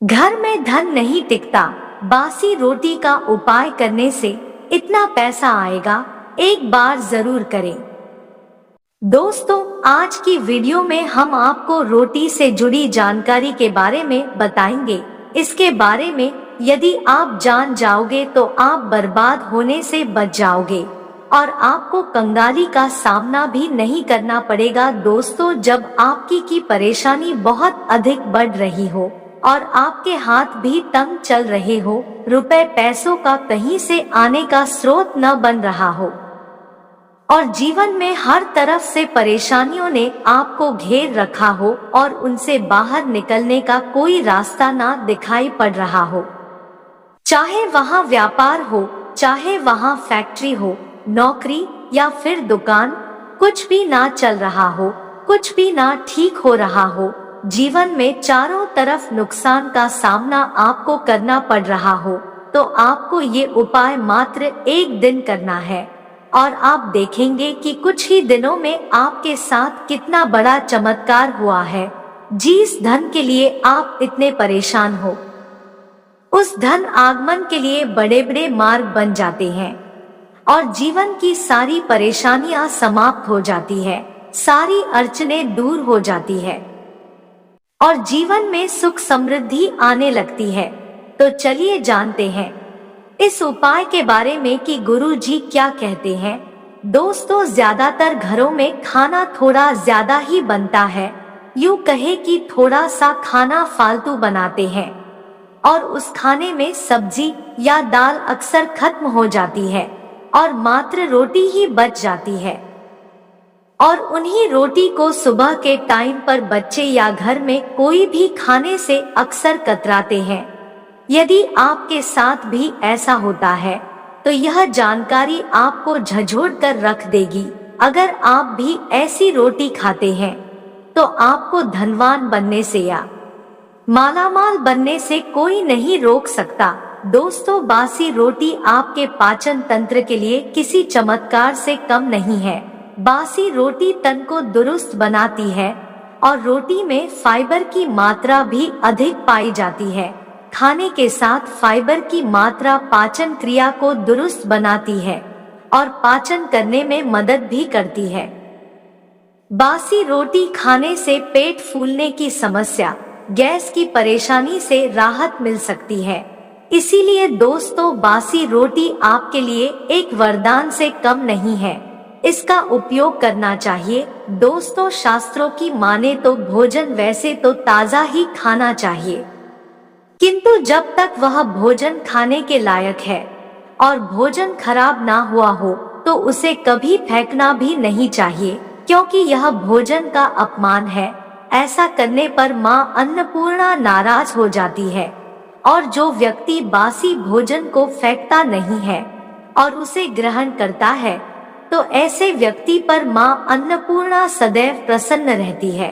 घर में धन नहीं टिकता, बासी रोटी का उपाय करने से इतना पैसा आएगा, एक बार जरूर करें। दोस्तों, आज की वीडियो में हम आपको रोटी से जुड़ी जानकारी के बारे में बताएंगे। इसके बारे में यदि आप जान जाओगे तो आप बर्बाद होने से बच जाओगे और आपको कंगाली का सामना भी नहीं करना पड़ेगा। दोस्तों, जब आपकी की परेशानी बहुत अधिक बढ़ रही हो और आपके हाथ भी तंग चल रहे हो, रुपए पैसों का कहीं से आने का स्रोत न बन रहा हो और जीवन में हर तरफ से परेशानियों ने आपको घेर रखा हो और उनसे बाहर निकलने का कोई रास्ता ना दिखाई पड़ रहा हो, चाहे वहाँ व्यापार हो, चाहे वहाँ फैक्ट्री हो, नौकरी या फिर दुकान, कुछ भी ना चल रहा हो, कुछ भी ना ठीक हो रहा हो, जीवन में चारों तरफ नुकसान का सामना आपको करना पड़ रहा हो, तो आपको ये उपाय मात्र एक दिन करना है और आप देखेंगे कि कुछ ही दिनों में आपके साथ कितना बड़ा चमत्कार हुआ है। जिस धन के लिए आप इतने परेशान हो, उस धन आगमन के लिए बड़े बड़े मार्ग बन जाते हैं और जीवन की सारी परेशानियां समाप्त हो जाती है, सारी अड़चनें दूर हो जाती है और जीवन में सुख समृद्धि आने लगती है। तो चलिए जानते हैं इस उपाय के बारे में कि गुरु जी क्या कहते हैं। दोस्तों, ज्यादातर घरों में खाना थोड़ा ज्यादा ही बनता है, यूं कहे कि थोड़ा सा खाना फालतू बनाते हैं और उस खाने में सब्जी या दाल अक्सर खत्म हो जाती है और मात्र रोटी ही बच जाती है और उन्हीं रोटी को सुबह के टाइम पर बच्चे या घर में कोई भी खाने से अक्सर कतराते हैं। यदि आपके साथ भी ऐसा होता है तो यह जानकारी आपको झंझोड़ कर रख देगी। अगर आप भी ऐसी रोटी खाते हैं तो आपको धनवान बनने से या मालामाल बनने से कोई नहीं रोक सकता। दोस्तों, बासी रोटी आपके पाचन तंत्र के लिए किसी चमत्कार से कम नहीं है। बासी रोटी तन को दुरुस्त बनाती है और रोटी में फाइबर की मात्रा भी अधिक पाई जाती है। खाने के साथ फाइबर की मात्रा पाचन क्रिया को दुरुस्त बनाती है और पाचन करने में मदद भी करती है। बासी रोटी खाने से पेट फूलने की समस्या, गैस की परेशानी से राहत मिल सकती है। इसीलिए दोस्तों, बासी रोटी आपके लिए एक वरदान से कम नहीं है, इसका उपयोग करना चाहिए। दोस्तों, शास्त्रों की माने तो भोजन वैसे तो ताजा ही खाना चाहिए, किंतु जब तक वह भोजन खाने के लायक है और भोजन खराब ना हुआ हो तो उसे कभी फेंकना भी नहीं चाहिए, क्योंकि यह भोजन का अपमान है। ऐसा करने पर माँ अन्नपूर्णा नाराज हो जाती है और जो व्यक्ति बासी भोजन को फेंकता नहीं है और उसे ग्रहण करता है तो ऐसे व्यक्ति पर माँ अन्नपूर्णा सदैव प्रसन्न रहती है।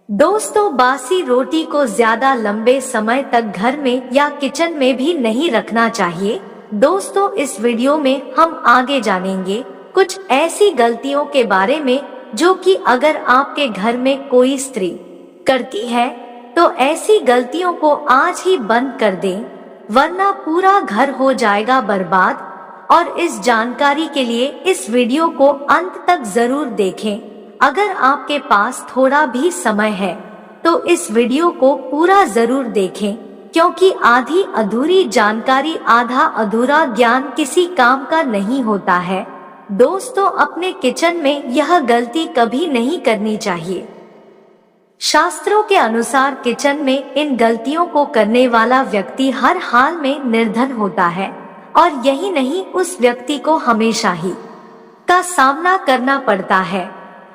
दोस्तों, बासी रोटी को ज्यादा लंबे समय तक घर में या किचन में भी नहीं रखना चाहिए। दोस्तों, इस वीडियो में हम आगे जानेंगे कुछ ऐसी गलतियों के बारे में जो कि अगर आपके घर में कोई स्त्री करती है तो ऐसी गलतियों को आज ही बंद कर दें, वरना पूरा घर हो जाएगा बर्बाद। और इस जानकारी के लिए इस वीडियो को अंत तक जरूर देखें। अगर आपके पास थोड़ा भी समय है तो इस वीडियो को पूरा जरूर देखें, क्योंकि आधी अधूरी जानकारी, आधा अधूरा ज्ञान किसी काम का नहीं होता है। दोस्तों, अपने किचन में यह गलती कभी नहीं करनी चाहिए। शास्त्रों के अनुसार किचन में इन गलतियों को करने वाला व्यक्ति हर हाल में निर्धन होता है और यही नहीं, उस व्यक्ति को हमेशा ही का सामना करना पड़ता है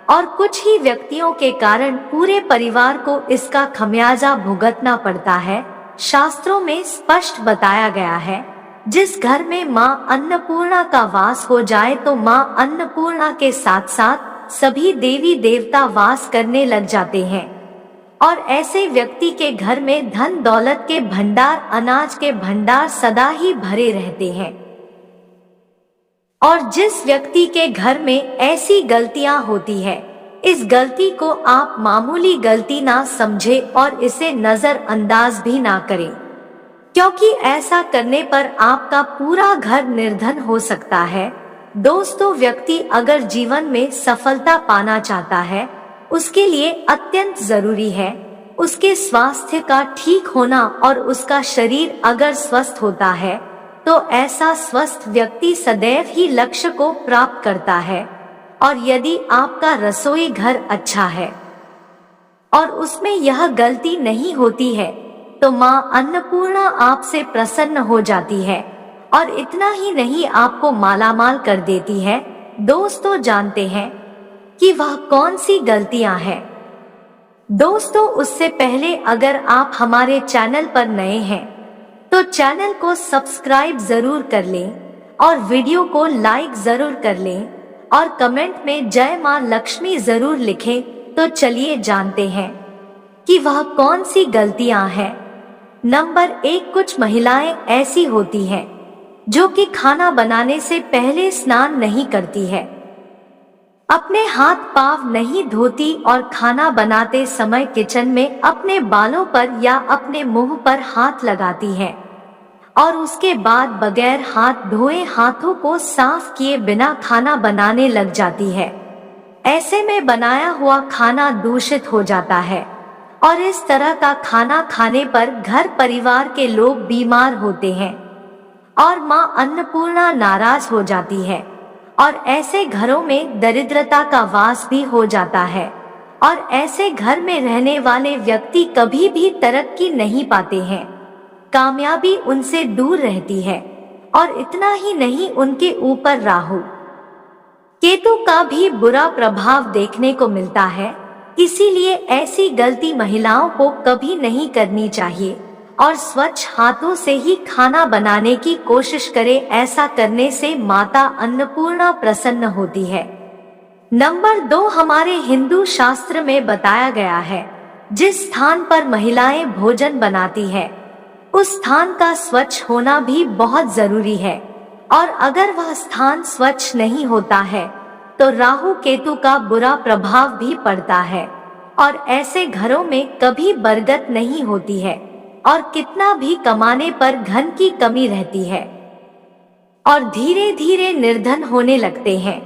और कुछ ही व्यक्तियों के कारण पूरे परिवार को इसका खमियाजा भुगतना पड़ता है। शास्त्रों में स्पष्ट बताया गया है, जिस घर में माँ अन्नपूर्णा का वास हो जाए तो माँ अन्नपूर्णा के साथ साथ सभी देवी देवता वास करने लग जाते हैं और ऐसे व्यक्ति के घर में धन दौलत के भंडार, अनाज के भंडार सदा ही भरे रहते हैं। और जिस व्यक्ति के घर में ऐसी गलतियां होती है इस गलती को आप मामूली गलती ना समझें और इसे नजरअंदाज भी ना करें, क्योंकि ऐसा करने पर आपका पूरा घर निर्धन हो सकता है। दोस्तों, व्यक्ति अगर जीवन में सफलता पाना चाहता है, उसके लिए अत्यंत जरूरी है उसके स्वास्थ्य का ठीक होना, और उसका शरीर अगर स्वस्थ होता है तो ऐसा स्वस्थ व्यक्ति सदैव ही लक्ष्य को प्राप्त करता है। और यदि आपका रसोई घर अच्छा है और उसमें यह गलती नहीं होती है तो माँ अन्नपूर्णा आपसे प्रसन्न हो जाती है और इतना ही नहीं, आपको मालामाल कर देती है। दोस्तों, जानते हैं कि वह कौन सी गलतियां हैं? दोस्तों, उससे पहले अगर आप हमारे चैनल पर नए हैं तो चैनल को सब्सक्राइब जरूर कर लें और वीडियो को लाइक जरूर कर लें और कमेंट में जय मां लक्ष्मी जरूर लिखें। तो चलिए जानते हैं कि वह कौन सी गलतियां हैं। नंबर 1, कुछ महिलाएं ऐसी होती हैं जो कि खाना बनाने से पहले स्नान नहीं करती है, अपने हाथ पांव नहीं धोती और खाना बनाते समय किचन में अपने बालों पर या अपने मुंह पर हाथ लगाती है और उसके बाद बगैर हाथ धोए हाथों को साफ किए बिना खाना बनाने लग जाती है। ऐसे में बनाया हुआ खाना दूषित हो जाता है और इस तरह का खाना खाने पर घर परिवार के लोग बीमार होते हैं और मां अन्नपूर्णा नाराज हो जाती है और ऐसे घरों में दरिद्रता का वास भी हो जाता है और ऐसे घर में रहने वाले व्यक्ति कभी भी तरक्की नहीं पाते हैं, कामयाबी उनसे दूर रहती है। और इतना ही नहीं, उनके ऊपर राहु केतु का भी बुरा प्रभाव देखने को मिलता है। इसीलिए ऐसी गलती महिलाओं को कभी नहीं करनी चाहिए और स्वच्छ हाथों से ही खाना बनाने की कोशिश करें। ऐसा करने से माता अन्नपूर्णा प्रसन्न होती है। नंबर 2, हमारे हिंदू शास्त्र में बताया गया है जिस स्थान पर महिलाएं भोजन बनाती है उस स्थान का स्वच्छ होना भी बहुत जरूरी है और अगर वह स्थान स्वच्छ नहीं होता है तो राहु केतु का बुरा प्रभाव भी पड़ता है और ऐसे घरों में कभी बरकत नहीं होती है और कितना भी कमाने पर धन की कमी रहती है और धीरे धीरे निर्धन होने लगते हैं।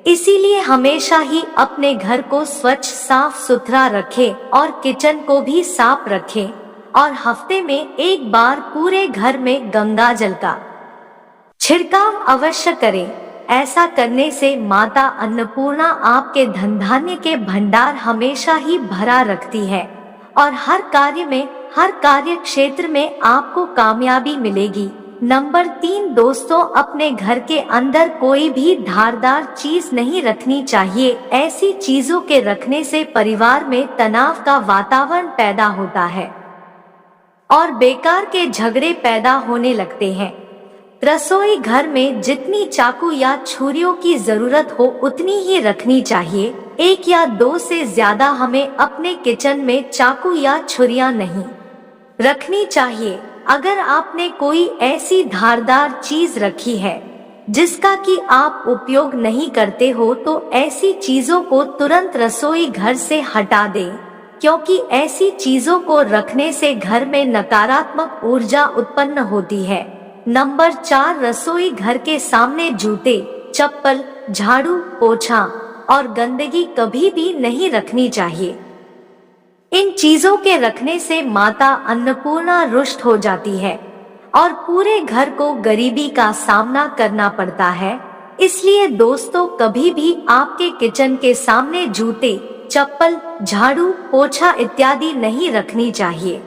इसीलिए हमेशा ही अपने घर को स्वच्छ साफ सुथरा रखें और किचन को भी साफ रखें और हफ्ते में एक बार पूरे घर में गंगा जल का छिड़काव अवश्य करें। ऐसा करने से माता अन्नपूर्णा आपके धन धान्य के भंडार हमेशा ही भरा रखती है और हर कार्य क्षेत्र में आपको कामयाबी मिलेगी। नंबर 3, दोस्तों, अपने घर के अंदर कोई भी धारदार चीज नहीं रखनी चाहिए। ऐसी चीजों के रखने से परिवार में तनाव का वातावरण पैदा होता है और बेकार के झगड़े पैदा होने लगते हैं। रसोई घर में जितनी चाकू या छुरियों की जरूरत हो उतनी ही रखनी चाहिए। 1 या 2 से ज्यादा हमें अपने किचन में चाकू या छुरियां नहीं रखनी चाहिए। अगर आपने कोई ऐसी धारदार चीज रखी है जिसका कि आप उपयोग नहीं करते हो तो ऐसी चीजों को तुरंत रसोई घर से हटा दें, क्योंकि ऐसी चीजों को रखने से घर में नकारात्मक ऊर्जा उत्पन्न होती है। नंबर 4, रसोई घर के सामने जूते, चप्पल, झाड़ू, पोछा और गंदगी कभी भी नहीं रखनी चाहिए। इन चीजों के रखने से माता अन्नपूर्णा रुष्ट हो जाती है और पूरे घर को गरीबी का सामना करना पड़ता है। इसलिए दोस्तों, कभी भी आपके किचन के सामने जूते, चप्पल, झाड़ू, पोछा इत्यादि नहीं रखनी चाहिए।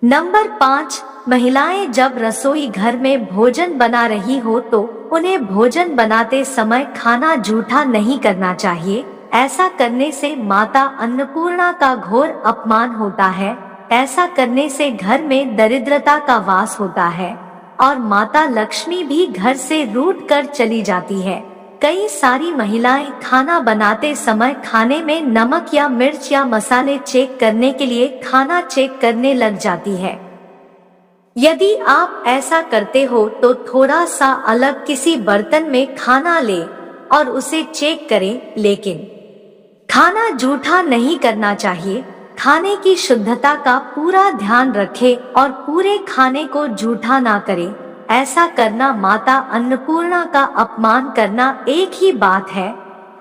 नंबर 5, महिलाएं जब रसोई घर में भोजन बना रही हो तो उन्हें भोजन बनाते समय खाना जूठा नहीं करना चाहिए। ऐसा करने से माता अन्नपूर्णा का घोर अपमान होता है। ऐसा करने से घर में दरिद्रता का वास होता है और माता लक्ष्मी भी घर से रूठ कर चली जाती है। कई सारी महिलाएं खाना बनाते समय खाने में नमक या मिर्च या मसाले चेक करने के लिए खाना चेक करने लग जाती है। यदि आप ऐसा करते हो तो थोड़ा सा अलग किसी बर्तन में खाना ले और उसे चेक करें, लेकिन खाना जूठा नहीं करना चाहिए। खाने की शुद्धता का पूरा ध्यान रखें और पूरे खाने को जूठा ना करें। ऐसा करना माता अन्नपूर्णा का अपमान करना एक ही बात है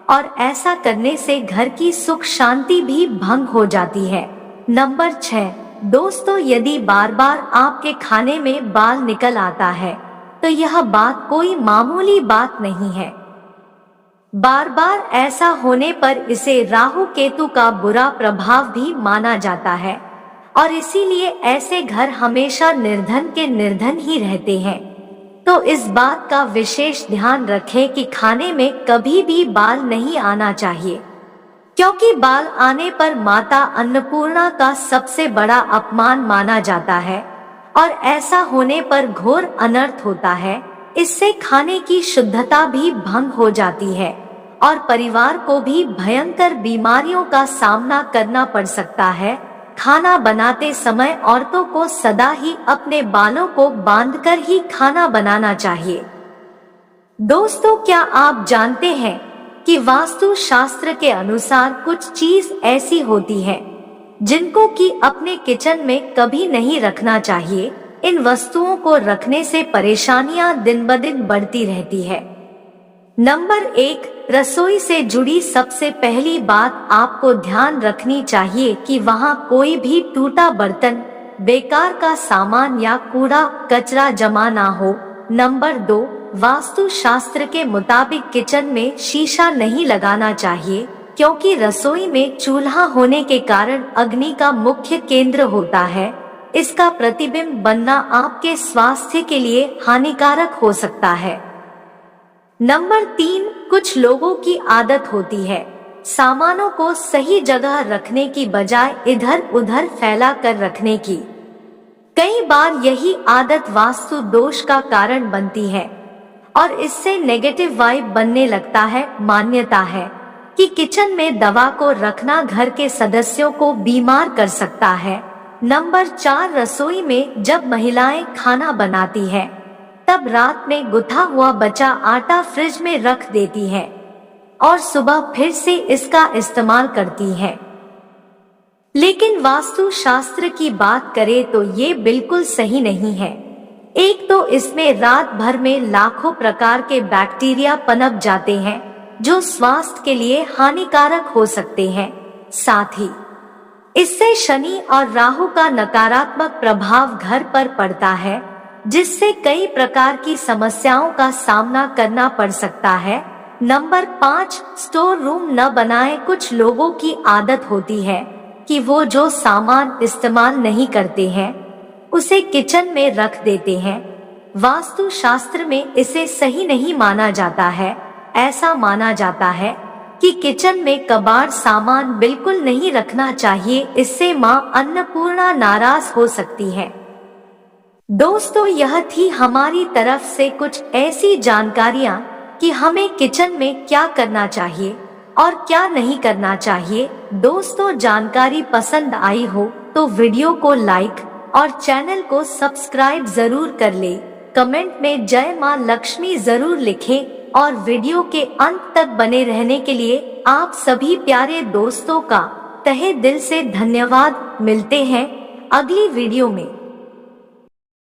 और ऐसा करने से घर की सुख शांति भी भंग हो जाती है। नंबर 6, दोस्तों यदि बार बार आपके खाने में बाल निकल आता है तो यह बात कोई मामूली बात नहीं है। बार बार ऐसा होने पर इसे राहु केतु का बुरा प्रभाव भी माना जाता है और इसीलिए ऐसे घर हमेशा निर्धन के निर्धन ही रहते हैं। तो इस बात का विशेष ध्यान रखें कि खाने में कभी भी बाल नहीं आना चाहिए, क्योंकि बाल आने पर माता अन्नपूर्णा का सबसे बड़ा अपमान माना जाता है और ऐसा होने पर घोर अनर्थ होता है। इससे खाने की शुद्धता भी भंग हो जाती है और परिवार को भी भयंकर बीमारियों का सामना करना पड़ सकता है। खाना बनाते समय औरतों को सदा ही अपने बालों को बांधकर ही खाना बनाना चाहिए। दोस्तों क्या आप जानते हैं कि वास्तु शास्त्र के अनुसार कुछ चीज ऐसी होती है जिनको कि अपने किचन में कभी नहीं रखना चाहिए। इन वस्तुओं को रखने से परेशानियां दिन ब दिन बढ़ती रहती है। नंबर 1, रसोई से जुड़ी सबसे पहली बात आपको ध्यान रखनी चाहिए कि वहां कोई भी टूटा बर्तन, बेकार का सामान या कूड़ा कचरा जमा ना हो। नंबर 2, वास्तु शास्त्र के मुताबिक किचन में शीशा नहीं लगाना चाहिए, क्योंकि रसोई में चूल्हा होने के कारण अग्नि का मुख्य केंद्र होता है। इसका प्रतिबिंब बनना आपके स्वास्थ्य के लिए हानिकारक हो सकता है। नंबर 3, कुछ लोगों की आदत होती है सामानों को सही जगह रखने की बजाय इधर उधर फैला कर रखने की। कई बार यही आदत वास्तु दोष का कारण बनती है और इससे नेगेटिव वाइब बनने लगता है। मान्यता है कि किचन में दवा को रखना घर के सदस्यों को बीमार कर सकता है। नंबर 4, रसोई में जब महिलाएं खाना बनाती हैं, तब रात में गुथा हुआ बचा आटा फ्रिज में रख देती है और सुबह फिर से इसका इस्तेमाल करती है। लेकिन वास्तु शास्त्र की बात करें तो ये बिल्कुल सही नहीं है। एक तो इसमें रात भर में लाखों प्रकार के बैक्टीरिया पनप जाते हैं जो स्वास्थ्य के लिए हानिकारक हो सकते हैं। साथ ही इससे शनि और राहु का नकारात्मक प्रभाव घर पर पड़ता है, जिससे कई प्रकार की समस्याओं का सामना करना पड़ सकता है। नंबर 5, स्टोर रूम न बनाएं। कुछ लोगों की आदत होती है कि वो जो सामान इस्तेमाल नहीं करते हैं उसे किचन में रख देते हैं। वास्तु शास्त्र में इसे सही नहीं माना जाता है। ऐसा माना जाता है कि किचन में कबाड़ सामान बिल्कुल नहीं रखना चाहिए, इससे मां अन्नपूर्णा नाराज हो सकती है। दोस्तों यह थी हमारी तरफ से कुछ ऐसी जानकारियां कि हमें किचन में क्या करना चाहिए और क्या नहीं करना चाहिए। दोस्तों जानकारी पसंद आई हो तो वीडियो को लाइक और चैनल को सब्सक्राइब जरूर कर ले। कमेंट में जय मां लक्ष्मी जरूर लिखें और वीडियो के अंत तक बने रहने के लिए आप सभी प्यारे दोस्तों का तहे दिल से धन्यवाद। मिलते हैं अगली वीडियो में।